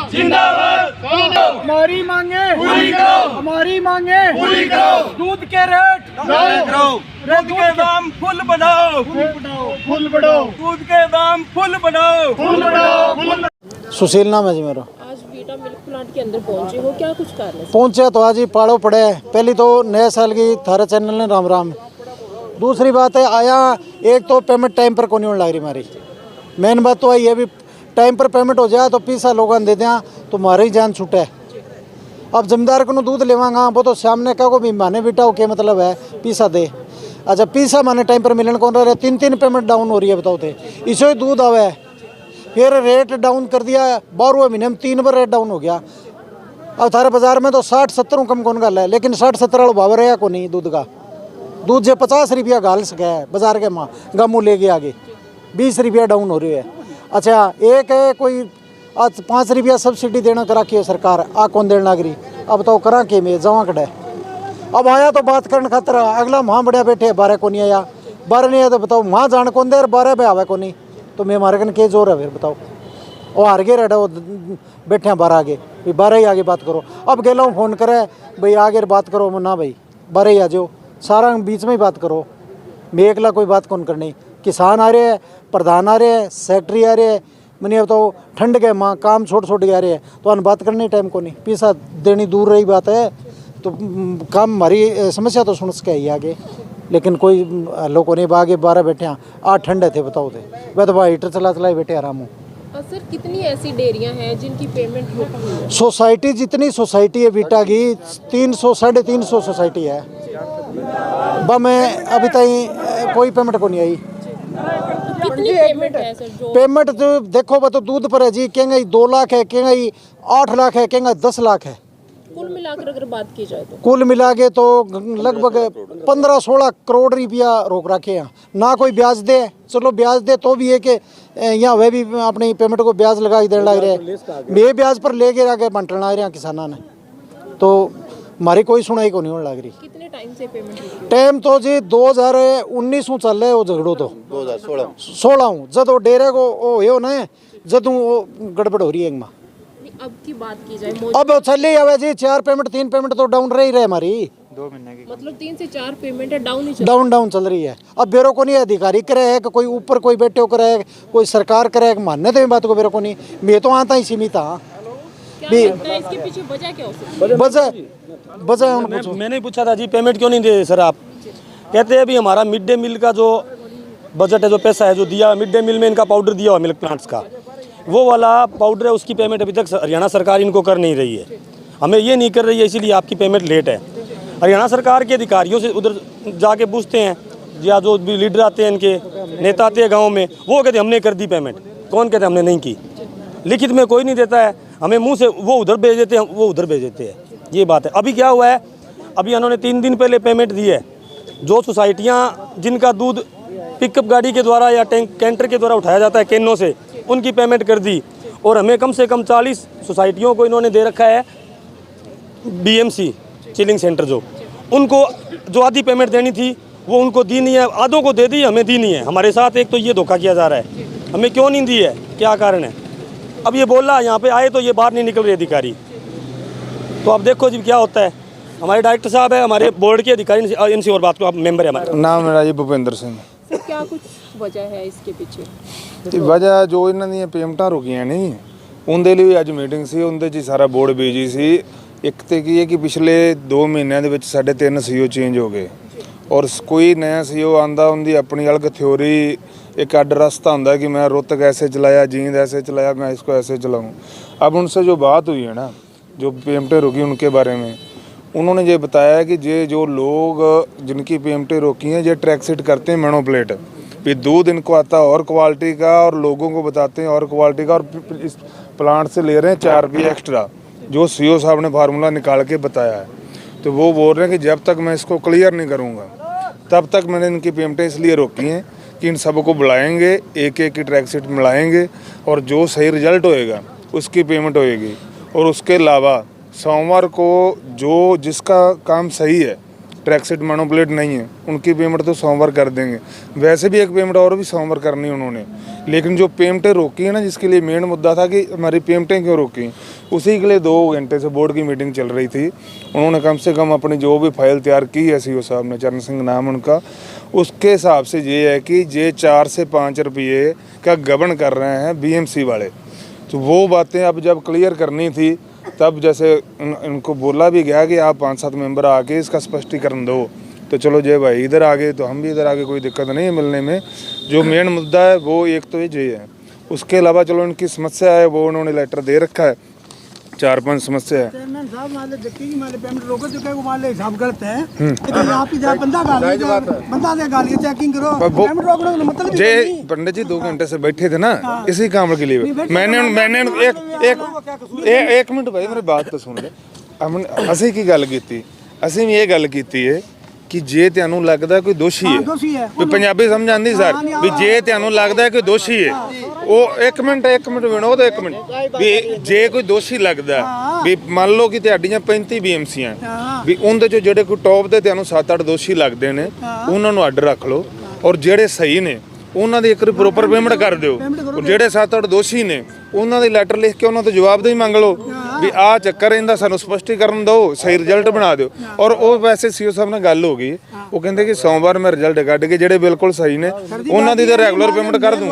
जिंदाबाद। हमारी मांगे पूरी करो। हमारी मांगे पूरी करो। दूध के रेट दूध के दाम फुल बढ़ाओ। फुल बढ़ाओ। दूध के दाम फुल बढ़ाओ। सुशील नाम है जी मेरा। आज बीटा मिल्क प्लांट के अंदर पहुंचे हो, क्या कुछ कारण है? पहुंचे तो आज ही पाड़ो पड़े है। पहली तो नए साल की थारे चैनल ने राम राम। दूसरी बात है आया एक तो पेमेंट टाइम पर को नहीं होने लग रही हमारी। मेन बात तो है भी टाइम पर पेमेंट हो जाए तो पैसा लोगों दे दें तो हमारी ही जान छूटे। अब जमींदार को दूध लेवांगा वो तो सामने कहो को भी माने बेटा हो क्या मतलब है पैसा दे। अच्छा पैसा माने टाइम पर मिलने कौन रहा है। 3 पेमेंट डाउन हो रही है बताओ थे इसो ही दूध आवे फिर रेट डाउन कर दिया 12वें महीने में 3 बार रेट डाउन हो गया। अब थारे बाजार में तो 60-70 कम कौन गल है लेकिन 60-70 वाला भाव रहा को नहीं दूध का। दूध जो 50 रुपया घाल सके है बाजार के माँ गामू ले गए आगे 20 रुपया डाउन हो रही है। अच्छा एक है कोई आज 5 रुपया सब्सिडी देना करा के सरकार आ कौन देना नागरी। अब तो करा के में जवा कड़े अब आया तो बात करने खातर अगला वहाँ बढ़िया बैठे 12 को नहीं आया 12 नहीं आया तो बताओ वहाँ जान कौन दे 12 पे आवे को नहीं तो मैं हमारे कन के जोर है फिर बताओ। वो हार गए रेडा वो बैठे हैं 12 आगे भाई 12 ही आगे बात करो। अब गेला हूँ फ़ोन करे भाई आगे बात करो ना भाई 12 ही आ जाओ सारा बीच में ही बात करो। मैं अकेला कोई बात कौन करनी। किसान आ रहे हैं प्रधान आ रहे हैं सेक्रेटरी आ रहे हैं मैंने बताओ ठंड के माँ काम छोड़ के आ रहे हैं तो अन बात करने टाइम को नहीं पैसा देनी दूर रही बात है तो काम हमारी समस्या तो सुन सके ही आगे लेकिन कोई लोगों ने आगे 12 बैठे हैं 8 ठंडे थे बताओ थे वह तो भाई हीटर चला बैठे आराम हूँ। सर कितनी ऐसी डेयरियां हैं जिनकी पेमेंट रुकी है? सोसाइटी जितनी सोसाइटी है बीटा की 300-350 सोसाइटी है बा मैं अभी तक कोई पेमेंट को नहीं आई। कितनी पेमेंट है सर जो पेमेंट तो देखो बा तो दूध पर है जी कहेंगे 2 लाख है कहेंगे 8 लाख है कहेंगे 10 लाख है। कुल मिलाकर अगर बात की जाए तो कुल मिला के तो लगभग 15-16 करोड़ रुपया रोक रखे हैं ना कोई ब्याज दे। चलो ब्याज दे तो भी है कि यहाँ वह भी अपनी पेमेंट को ब्याज लगा के देने लग रहे बे ब्याज पर ले गए आगे बंटना रहे किसानों ने तो हमारी कोई सुनाई को नहीं होने लग रही। कितने टाइम से पेमेंट रुकी है? टाइम तो जी 2019 में चल रहे वो झगड़ो तो 2016 जब वो डेरे को हो ना जद वो गड़बड़ हो रही है माँ। अब की बात की जाए अब चल ही आवे जी 4 पेमेंट 3 पेमेंट तो डाउन रही रहे हमारी 2 महीने की मतलब 3 से 4 पेमेंट है डाउन ही डाउन चल रही है। अब बेरो को नहीं अधिकारी करे है कि कोई ऊपर कोई बैठे हो करे कोई सरकार करे मानने तो बात को बेरो को नहीं मैं तो आता ही सीमित हाँ। इसके पीछे वजह क्या हो सकती है? वजह मैंने पूछा था जी पेमेंट क्यों नहीं दे सर आप। कहते हैं अभी हमारा मिड डे मील का जो बजट है जो पैसा है जो दिया मिड डे मील में इनका पाउडर दिया हुआ मिल्क प्लांट्स का वो वाला पाउडर है उसकी पेमेंट अभी तक हरियाणा सरकार इनको कर नहीं रही है। हमें ये नहीं कर रही है इसीलिए आपकी पेमेंट लेट है। हरियाणा सरकार के अधिकारियों से उधर जाके पूछते हैं या जो भी लीडर आते हैं इनके नेता आते हैं गाँव में वो कहते हमने कर दी पेमेंट। कौन कहते हमने नहीं की। लिखित में कोई नहीं देता है हमें मुँह से वो उधर भेज देते हैं वो उधर भेज देते हैं ये बात है। अभी क्या हुआ है अभी उन्होंने 3 दिन पहले पेमेंट दी है। जो सोसाइटियाँ जिनका दूध पिकअप गाड़ी के द्वारा या कैंटर के द्वारा उठाया जाता है कैनों से उनकी पेमेंट कर दी और हमें कम से कम 40 सोसाइटियों को इन्होंने दे रखा है BMC चिलिंग सेंटर जो उनको जो आधी पेमेंट देनी थी वो उनको दी नहीं है। आधों को दे दी हमें दी नहीं है। हमारे साथ एक तो ये धोखा किया जा रहा है हमें क्यों नहीं दी है क्या कारण है। अब ये बोल रहा है यहाँ पे आए तो ये बाहर नहीं निकल रहे अधिकारी तो अब देखो जी क्या होता है। हमारे डायरेक्टर साहब है हमारे बोर्ड के अधिकारी इनसे और बात को आप मेंबर है हमारे नाम मेरा जी भूपेंद्र सिंह। सर क्या कुछ वजह है इसके पीछे? वजह जो इन्हों दी पेमेंटां रुकियां नहीं उनके लिए अज मीटिंग सी उनके च सारा बोर्ड बिजी सी। एक तो की है कि पिछले 2 महीनों के साढ़े 3 CEO चेंज हो गए और कोई नया CEO आंदा उनकी अपनी अलग थ्योरी एक अड रास्ता होंगे कि मैं रोहतक ऐसे चलाया जींद ऐसे चलाया मैं इसको ऐसे चलाऊँ। अब उनसे जो बात हुई है ना जो पेमेंटें रुकी उनके बारे में उन्होंने ये बताया कि ये जो लोग जिनकी पेमेंटें रोकी हैं ये ट्रैक्सिट करते हैं मोनोप्लेट भी दूध इनको आता है और क्वालिटी का और लोगों को बताते हैं और क्वालिटी का और इस प्लांट से ले रहे हैं 4 रुपये एक्स्ट्रा जो CEO साहब ने फार्मूला निकाल के बताया है। तो वो बोल रहे हैं कि जब तक मैं इसको क्लियर नहीं करूँगा तब तक मैंने इनकी पेमेंटें इसलिए रोकी हैं कि इन सबको बुलाएंगे एक की ट्रैक्सिट मिलाएंगे और जो सही रिजल्ट होएगा उसकी पेमेंट होएगी। और उसके अलावा सोमवार को जो जिसका काम सही है ट्रैक्सिट मोनोप्लेट नहीं है उनकी पेमेंट तो सोमवार कर देंगे। वैसे भी एक पेमेंट और भी सोमवार करनी उन्होंने लेकिन जो पेमेंटें रोकी है ना जिसके लिए मेन मुद्दा था कि हमारी पेमेंटें क्यों रोकी उसी के लिए 2 घंटे से बोर्ड की मीटिंग चल रही थी। उन्होंने कम से कम अपनी जो भी फाइल तैयार की है सी साहब ने, चरण सिंह नाम उनका, उसके हिसाब से ये है कि ये 4 से 5 रुपये का गबन कर रहे हैं BMC वाले। तो वो बातें अब जब क्लियर करनी थी तब जैसे इनको बोला भी गया कि आप 5-7 मेंबर आके इसका स्पष्टीकरण दो। तो चलो जय भाई इधर आ गए तो हम भी इधर आगे, कोई दिक्कत नहीं है मिलने में। जो मेन मुद्दा है वो एक तो ये है, उसके अलावा चलो इनकी समस्या है वो उन्होंने लेटर दे रखा है, 4-5 समस्या है। चेयरमैन साहब मान ले जबकि मान ले पेमेंट रोको जो वो मान ले हिसाब गलत है, लेकिन आप ही जब बंदा से गाली चेकिंग करो, पेमेंट रोकने का मतलब जे पंडित जी 2 घंटे से बैठे थे ना इसी काम के लिए। मैंने एक मिनट भाई मेरी बात तो सुन ले। ਅਸੀਂ ਕੀ ਗੱਲ ਕੀਤੀ, ਅਸੀਂ ਵੀ ਇਹ ਗੱਲ ਕੀਤੀ ਹੈ ਕਿ ਜੇ ਤੁਹਾਨੂੰ ਲੱਗਦਾ ਕੋਈ ਦੋਸ਼ੀ ਹੈ, ਵੀ ਪੰਜਾਬੀ ਸਮਝ ਆਉਂਦੀ ਸਰ, ਵੀ ਜੇ ਤੁਹਾਨੂੰ ਲੱਗਦਾ ਕੋਈ ਦੋਸ਼ੀ ਹੈ, ਉਹ ਇੱਕ ਮਿੰਟ ਵਿਨੋਦ, ਇੱਕ ਮਿੰਟ, ਵੀ ਜੇ ਕੋਈ ਦੋਸ਼ੀ ਲੱਗਦਾ ਵੀ ਮੰਨ ਲਓ ਕਿ ਤੁਹਾਡੀਆਂ 35 BMCਆਂ ਵੀ ਉਹਦੇ ਚੋਂ ਜਿਹੜੇ ਕੋਈ ਟੌਪ ਤੇ ਤੁਹਾਨੂੰ 7-8 ਦੋਸ਼ੀ ਲੱਗਦੇ ਨੇ ਉਹਨਾਂ ਨੂੰ ਅੱਡ ਰੱਖ ਲਓ, ਔਰ ਜਿਹੜੇ ਸਹੀ ਨੇ ਉਹਨਾਂ ਦੀ ਇੱਕ ਪ੍ਰੋਪਰ ਪੇਮੈਂਟ ਕਰ ਦਿਓ। ਜਿਹੜੇ 7-8 ਦੋਸ਼ੀ ਨੇ ਉਹਨਾਂ ਦੇ ਲੈਟਰ ਲਿਖ ਕੇ ਉਹਨਾਂ ਤੋਂ ਜਵਾਬਦੇਹੀ ਮੰਗ ਲਓ ਵੀ ਆਹ ਚੱਕਰ ਇਹਦਾ ਸਾਨੂੰ ਸਪਸ਼ਟੀਕਰਨ ਦਿਓ, ਸਹੀ ਰਿਜ਼ਲਟ ਬਣਾ ਦਿਓ। ਔਰ ਉਹ ਵੈਸੇ CO ਸਾਹਿਬ ਨਾਲ ਗੱਲ ਹੋ ਗਈ, ਉਹ ਕਹਿੰਦੇ ਕਿ ਸੋਮਵਾਰ ਮੈਂ ਰਿਜ਼ਲਟ ਕੱਢ ਕੇ ਜਿਹੜੇ ਬਿਲਕੁਲ ਸਹੀ ਨੇ ਉਹਨਾਂ ਦੀ ਤਾਂ ਰੈਗੂਲਰ ਪੇਮੈਂਟ ਕਰ ਦੂੰ।